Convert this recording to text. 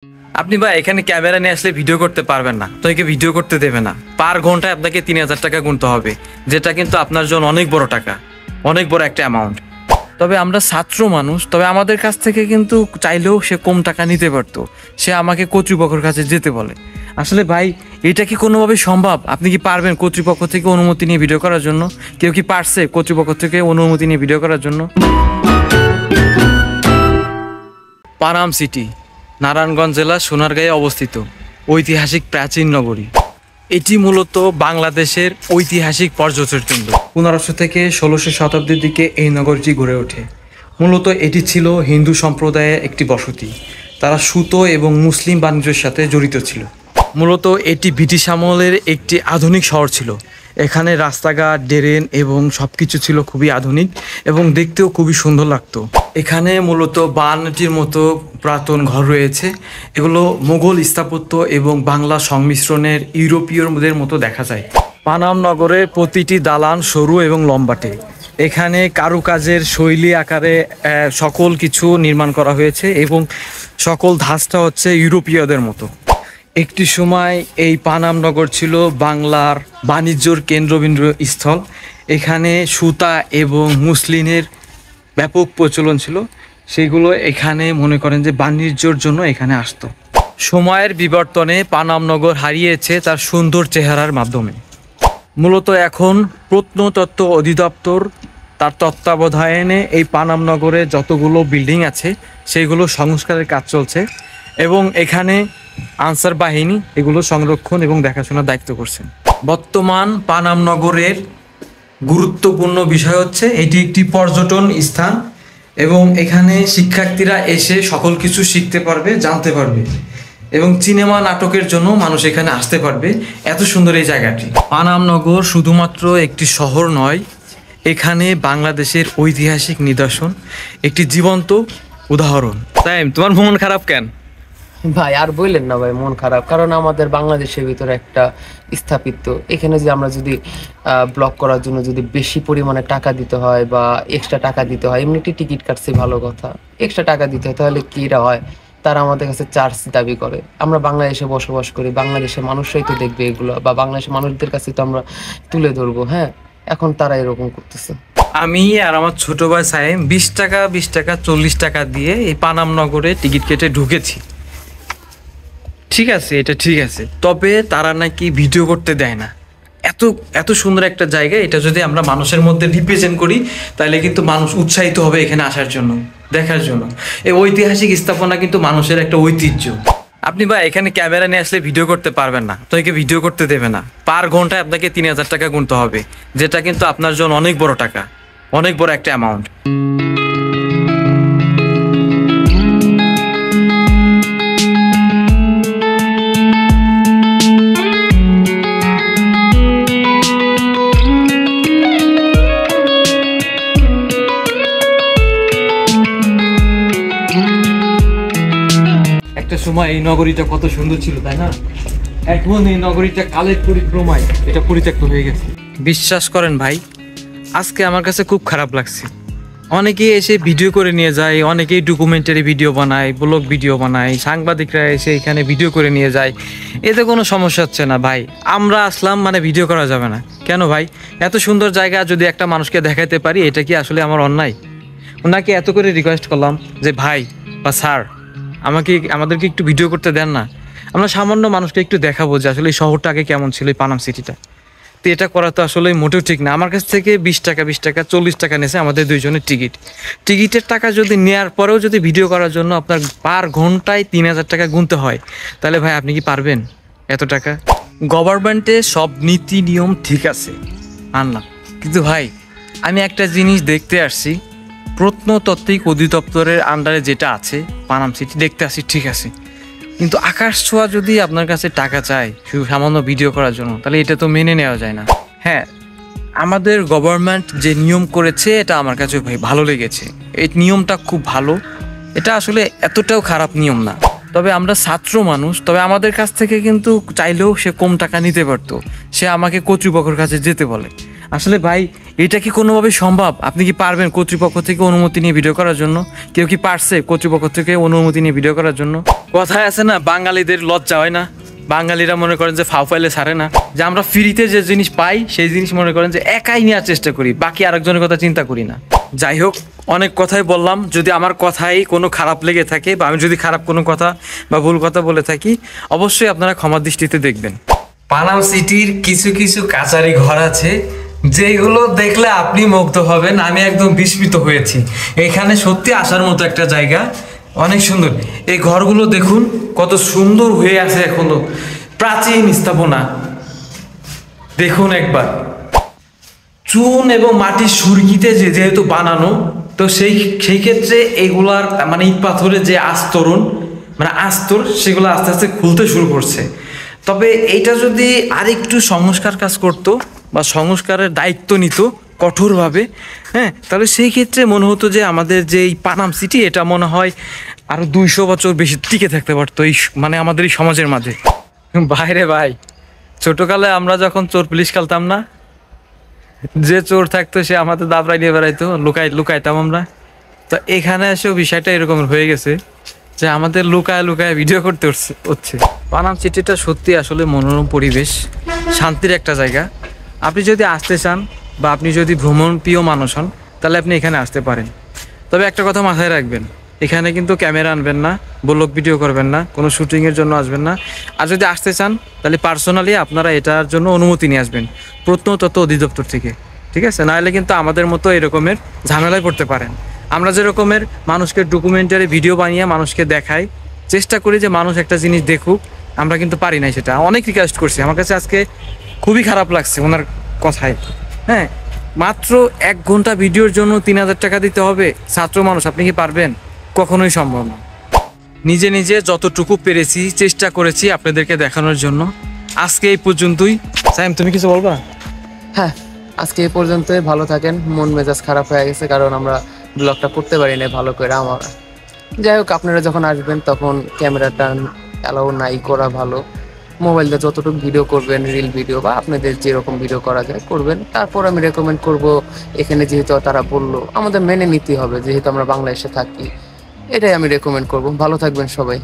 আপনি ভাই এখানে ক্যামেরা নিয়ে আসলে ভিডিও করতে পারবেন না, তো একে ভিডিও করতে দেবে না। পার ঘন্টায় আপনাকে 3000 টাকা গুনতে হবে, যেটা কিন্তু আপনার জন্য অনেক বড় টাকা, অনেক বড় একটা অ্যামাউন্ট। তবে আমরা ছাত্র মানুষ, তবে আমাদের কাছ থেকে কিন্তু চাইলেও সে কম টাকা নিতে পারতো। সে আমাকে কর্তৃপক্ষের কাছে যেতে বলে। আসলে ভাই এটা কি কোনোভাবে সম্ভব? আপনি কি পারবেন কর্তৃপক্ষ থেকে অনুমতি নিয়ে ভিডিও করার জন্য? কেউ কি পারছে কর্তৃপক্ষ থেকে অনুমতি নিয়ে ভিডিও করার জন্য? পানাম সিটি নারায়ণগঞ্জ জেলা সোনারগাঁয়ে অবস্থিত ঐতিহাসিক প্রাচীন নগরী। এটি মূলত বাংলাদেশের ঐতিহাসিক পর্যটন কেন্দ্র। 1500 থেকে 1600 শতাব্দীর দিকে এই নগরীটি গড়ে ওঠে। মূলত এটি ছিল হিন্দু সম্প্রদায়ের একটি বসতি। তারা সুতো এবং মুসলিম বাণিজ্যের সাথে জড়িত ছিল। মূলত এটি ব্রিটিশ আমলের একটি আধুনিক শহর ছিল। এখানে রাস্তাঘাট, ড্রেন এবং সব কিছু ছিল খুবই আধুনিক এবং দেখতেও খুবই সুন্দর লাগতো। এখানে মূলত 52টির মতো পুরাতন ঘর রয়েছে। এগুলো মোগল স্থাপত্য এবং বাংলা সংমিশ্রণের ইউরোপীয়দের মতো দেখা যায়। পানাম নগরের প্রতিটি দালান সরু এবং লম্বাটে। এখানে কারুকাজের শৈলী আকারে সকল কিছু নির্মাণ করা হয়েছে এবং সকল ধাঁচটা হচ্ছে ইউরোপীয়দের মতো। একটি সময় এই পানাম নগর ছিল বাংলার বাণিজ্যর কেন্দ্রবিন্দু স্থল। এখানে সুতা এবং মুসলিনের ব্যাপক প্রচলন ছিল। সেগুলো এখানে মনে করেন যে বাণিজ্যর জন্য এখানে আসতো। সময়ের বিবর্তনে পানাম নগর হারিয়েছে তার সুন্দর চেহারার মাধ্যমে। মূলত এখন প্রত্নতত্ত্ব অধিদপ্তর তার তত্ত্বাবধানে এই পানাম নগরে যতগুলো বিল্ডিং আছে সেইগুলো সংস্কারের কাজ চলছে এবং এখানে আনসার বাহিনী এগুলো সংরক্ষণ এবং দেখাশোনার দায়িত্ব করছেন। বর্তমান পানাম নগরের গুরুত্বপূর্ণ বিষয় হচ্ছে এটি একটি পর্যটন স্থান এবং এখানে শিক্ষার্থীরা এসে সকল কিছু শিখতে পারবে, জানতে পারবে এবং সিনেমা নাটকের জন্য মানুষ এখানে আসতে পারবে। এত সুন্দর এই জায়গাটি। পানাম নগর শুধুমাত্র একটি শহর নয়, এখানে বাংলাদেশের ঐতিহাসিক নিদর্শন, একটি জীবন্ত উদাহরণ। তাই তোমার মন খারাপ কেন? ভাই আর বললেন না ভাই, মন খারাপ কারণ আমাদের বাংলাদেশের ভিতরে একটা স্থাপিত এখানে যে আমরা যদি ব্লক করার জন্য যদি বেশি পরিমাণে টাকা দিতে হয় বা এক্সট্রা টাকা দিতে হয়, এমনিটি টিকিট কাটছে ভালো কথা, এক্সট্রা টাকা দিতে হয় তাহলে কিটা হয়, তারা আমাদের কাছে চার্জ দাবি করে। আমরা বাংলাদেশে বসবাস করি, বাংলাদেশের মানুষরাই তো দেখবে এগুলো বা বাংলাদেশের মানুষদের কাছে তো আমরা তুলে ধরবো। হ্যাঁ, এখন তারা এরকম করতেছে। আমি আর আমার ছোট ভাই সাহেব 20 টাকা 40 টাকা দিয়ে এই পানাম নগরে টিকিট কেটে ঢুকেছি। ঠিক আছে, এটা ঠিক আছে, তবে তারা নাকি ভিডিও করতে দেয় না। এত এত সুন্দর একটা জায়গা, এটা যদি আমরা মানুষের মধ্যে রিপ্রেজেন্ট করি তাহলে কিন্তু মানুষ উৎসাহিত হবে এখানে আসার জন্য, দেখার জন্য। এই ঐতিহাসিক স্থাপনা কিন্তু মানুষের একটা ঐতিহ্য। আপনি ভাই এখানে ক্যামেরা নিয়ে আসলে ভিডিও করতে পারবেন না, তো একে ভিডিও করতে দেবে না। পার ঘন্টায় আপনাকে 3000 টাকা গুনতে হবে, যেটা কিন্তু আপনার জন্য অনেক বড় টাকা, অনেক বড় একটা অ্যামাউন্ট। একটা সময় এই নগরীটা কত সুন্দর ছিল, তাই না? এখন এই নগরীটা কালের পরিক্রমায় এটা পরিত্যক্ত হয়ে গেছে। বিশ্বাস করেন ভাই, আজকে আমার কাছে খুব খারাপ লাগছে। অনেকেই এসে ভিডিও করে নিয়ে যায়, অনেকেই ডকুমেন্টারি ভিডিও বানায়, ব্লগ ভিডিও বানায়, সাংবাদিকরা এসে এখানে ভিডিও করে নিয়ে যায়। এতে কোনো সমস্যা হচ্ছে না ভাই। আমরা আসলাম মানে ভিডিও করা যাবে না কেন ভাই? এত সুন্দর জায়গা যদি একটা মানুষকে দেখাতে পারি, এটা কি আসলে আমার অন্যায়? ওনাকে এত করে রিকোয়েস্ট করলাম যে ভাই বা স্যার আমাদেরকে একটু ভিডিও করতে দেন না, আমরা সামান্য মানুষকে একটু দেখাবো যে আসলে এই শহরটা আগে কেমন ছিল, এই পানাম সিটিটা। তো এটা করা তো আসলে মোটেও ঠিক না। আমার কাছ থেকে 20 টাকা 40 টাকা নিয়েছে আমাদের দুইজনের টিকিটের টাকা যদি নেওয়ার পরেও যদি ভিডিও করার জন্য আপনার পার ঘন্টায় 3000 টাকা গুনতে হয়, তাহলে ভাই আপনি কি পারবেন এত টাকা? গভর্নমেন্টে সব নীতি নিয়ম ঠিক আছে আনলাম, কিন্তু ভাই আমি একটা জিনিস দেখতে আসছি, প্রত্নতাত্ত্বিক অধিদপ্তরের আন্ডারে যেটা আছে পানাম সিটি দেখতে আসি, ঠিক আছে, কিন্তু আকাশ ছোঁয়া যদি আপনার কাছে টাকা চায় শুধু সামান্য ভিডিও করার জন্য, তাহলে এটা তো মেনে নেওয়া যায় না। হ্যাঁ, আমাদের গভর্নমেন্ট যে নিয়ম করেছে এটা আমার কাছে ভাই ভালো লেগেছে। এই নিয়মটা খুব ভালো, এটা আসলে এতটাও খারাপ নিয়ম না। তবে আমরা ছাত্র মানুষ, তবে আমাদের কাছ থেকে কিন্তু চাইলেও সে কম টাকা নিতে পারতো। সে আমাকে কর্তৃপক্ষের কাছে যেতে বলে। আসলে ভাই এটা কি কোনোভাবে সম্ভব? আপনি কি পারবেন কর্তৃপক্ষ থেকে অনুমতি নিয়ে ভিডিও করার জন্য? কেউ কি পারছে কর্তৃপক্ষ থেকে অনুমতি নিয়ে ভিডিও করার জন্য? কথায় আছে না, বাঙালিদের লজ্জা হয় না? বাঙালিরা মনে করেন যে ফাও ফাইলে ছাড়ে না, যে আমরা ফ্রিতে যে জিনিস পাই সেই জিনিস মনে করেন যে একাই নেওয়ার চেষ্টা করি, বাকি আরেকজনের কথা চিন্তা করি না। যাই হোক, অনেক কথাই বললাম। যদি আমার কথাই কোনো খারাপ লেগে থাকে বা আমি যদি খারাপ কোনো কথা বা ভুল কথা বলে থাকি, অবশ্যই আপনারা ক্ষমার দৃষ্টিতে দেখবেন। পানাম সিটির কিছু কিছু কাচারি ঘর আছে যেগুলো দেখলে আপনি মুগ্ধ হবেন। আমি একদম বিস্মিত হয়েছি। এখানে সত্যি আসার মতো একটা জায়গা, অনেক সুন্দর। এই ঘরগুলো দেখুন কত সুন্দর হয়ে আছে এখনো, প্রাচীন স্থাপনা। দেখুন একবার, চুন এবং মাটির সুরকিতে যেহেতু বানানো, তো সেই ক্ষেত্রে এইগুলার মানে ইট পাথরের যে আস্তরণ মানে আস্তর, সেগুলো আস্তে আস্তে খুলতে শুরু করছে। তবে এটা যদি আরেকটু সংস্কার কাজ করতো বা সংস্কারের দায়িত্ব নিত কঠোরভাবে, হ্যাঁ, তাহলে সেই ক্ষেত্রে মনে হতো যে আমাদের যে এই পানাম সিটি, এটা মনে হয় আরো 200 বছর বেশি টিকে থাকতে পারতো এই মানে আমাদের এই সমাজের মাঝে। বাইরে ভাই, ছোটকালে আমরা যখন চোর পুলিশ খেলতাম না, যে চোর থাকতো সে আমাদের দাবড়াই নিয়ে বেড়াইতো, লুকাইতাম আমরা। তো এখানে এসেও বিষয়টা এরকম হয়ে গেছে যে আমাদের লুকায় লুকায় ভিডিও করতে হচ্ছে। পানাম সিটিটা সত্যি আসলে মনোরম পরিবেশ, শান্তির একটা জায়গা। আপনি যদি আসতে চান বা আপনি যদি ভ্রমণ প্রিয় মানুষ হন, তাহলে আপনি এখানে আসতে পারেন। তবে একটা কথা মাথায় রাখবেন, এখানে কিন্তু ক্যামেরা আনবেন না, ব্লগ ভিডিও করবেন না, কোনো শুটিংয়ের জন্য আসবেন না। আর যদি আসতে চান তাহলে পার্সোনালি আপনারা এটার জন্য অনুমতি নিয়ে আসবেন প্রত্নতত্ত্ব অধিদপ্তর থেকে, ঠিক আছে? নাহলে কিন্তু আমাদের মতো এরকমের ঝামেলায় পড়তে পারেন। আমরা যেরকমের মানুষকে ডকুমেন্টারি ভিডিও বানিয়ে মানুষকে দেখাই, চেষ্টা করি যে মানুষ একটা জিনিস দেখুক, আমরা কিন্তু পারি না সেটা। অনেক রিকোয়েস্ট করছি, আমার কাছে আজকে খুবই খারাপ লাগছে ওনার কথায়। হ্যাঁ, মাত্র 1 ঘন্টা ভিডিওর জন্য 3000 টাকা দিতে হবে? ছাত্র মানুষ, আপনি কি পারবেন? কখনোই সম্ভব না। নিজে নিজে যতটুকু পেরেছি চেষ্টা করেছি আপনাদেরকে দেখানোর জন্য। আজকে এই পর্যন্তই। সাইম, তুমি কিছু বলবা? হ্যাঁ, আজকে এই পর্যন্তই। ভালো থাকেন। মন মেজাজ খারাপ হয়ে গেছে কারণ আমরা ব্লগটা করতে পারি না ভালো করে। আমার যাই হোক, আপনারা যখন আসবেন তখন ক্যামেরাটা অ্যালাউ নাই করা ভালো। মোবাইল দিয়ে যতটুকু ভিডিও করবেন, রিল ভিডিও বা আপনাদের যেরকম ভিডিও করা যায় করবেন। তারপর আমি রেকমেন্ড করব, এখানে যেহেতু তারা বললো আমাদের মেনে নিতে হবে, যেহেতু আমরা বাংলাদেশে থাকি, এটাই আমি রেকমেন্ড করব। ভালো থাকবেন সবাই।